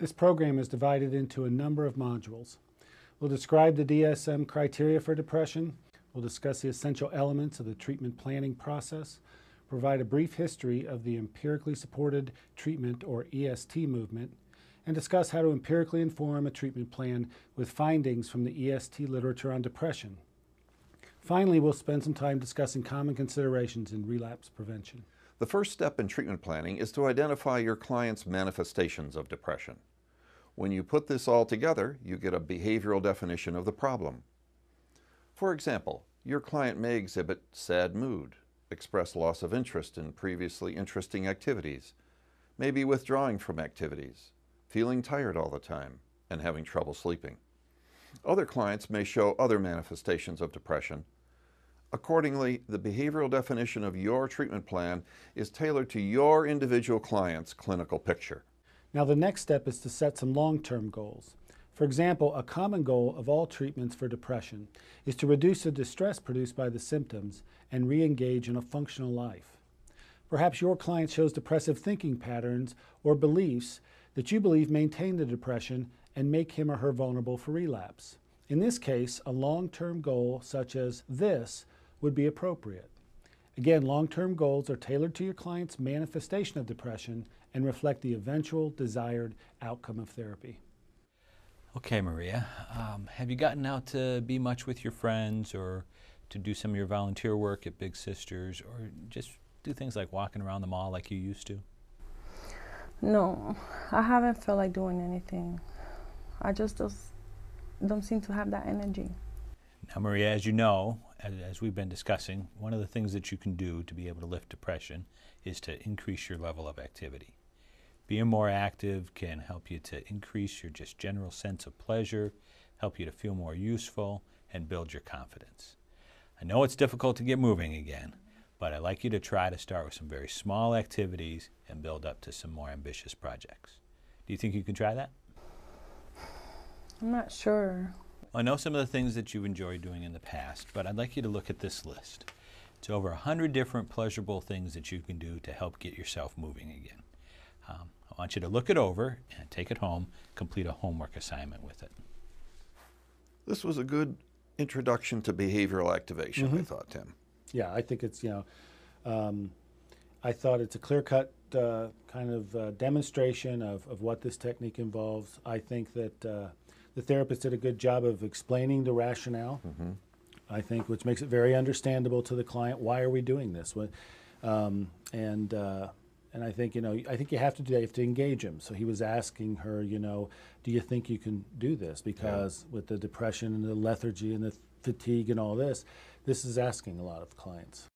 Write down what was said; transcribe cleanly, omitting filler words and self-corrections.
This program is divided into a number of modules. We'll describe the DSM criteria for depression. We'll discuss the essential elements of the treatment planning process, provide a brief history of the empirically supported treatment or EST movement, and discuss how to empirically inform a treatment plan with findings from the EST literature on depression. Finally, we'll spend some time discussing common considerations in relapse prevention. The first step in treatment planning is to identify your client's manifestations of depression. When you put this all together, you get a behavioral definition of the problem. For example, your client may exhibit sad mood, express loss of interest in previously interesting activities, may be withdrawing from activities, feeling tired all the time, and having trouble sleeping. Other clients may show other manifestations of depression. Accordingly, the behavioral definition of your treatment plan is tailored to your individual client's clinical picture. Now, the next step is to set some long-term goals. For example, a common goal of all treatments for depression is to reduce the distress produced by the symptoms and re-engage in a functional life. Perhaps your client shows depressive thinking patterns or beliefs that you believe maintain the depression and make him or her vulnerable for relapse. In this case, a long-term goal such as this would be appropriate. Again, long-term goals are tailored to your client's manifestation of depression and reflect the eventual desired outcome of therapy. Okay, Maria, have you gotten out to be much with your friends or to do some of your volunteer work at Big Sisters or just do things like walking around the mall like you used to? No, I haven't felt like doing anything. I just don't seem to have that energy. Now, Maria, as you know, as we've been discussing, one of the things that you can do to be able to lift depression is to increase your level of activity. Being more active can help you to increase your just general sense of pleasure, help you to feel more useful, and build your confidence. I know it's difficult to get moving again, but I'd like you to try to start with some very small activities and build up to some more ambitious projects. Do you think you can try that? I'm not sure. I know some of the things that you've enjoyed doing in the past, but I'd like you to look at this list. It's over 100 different pleasurable things that you can do to help get yourself moving again. I want you to look it over and take it home, complete a homework assignment with it. This was a good introduction to behavioral activation, I thought, Tim. Yeah, I think it's, I thought it's a clear-cut kind of demonstration of what this technique involves. I think that the therapist did a good job of explaining the rationale, I think, which makes it very understandable to the client. Why are we doing this? And I think, I think you have to do that. You have to engage him. So he was asking her, do you think you can do this? Because with the depression and the lethargy and the fatigue and all this, this is asking a lot of clients.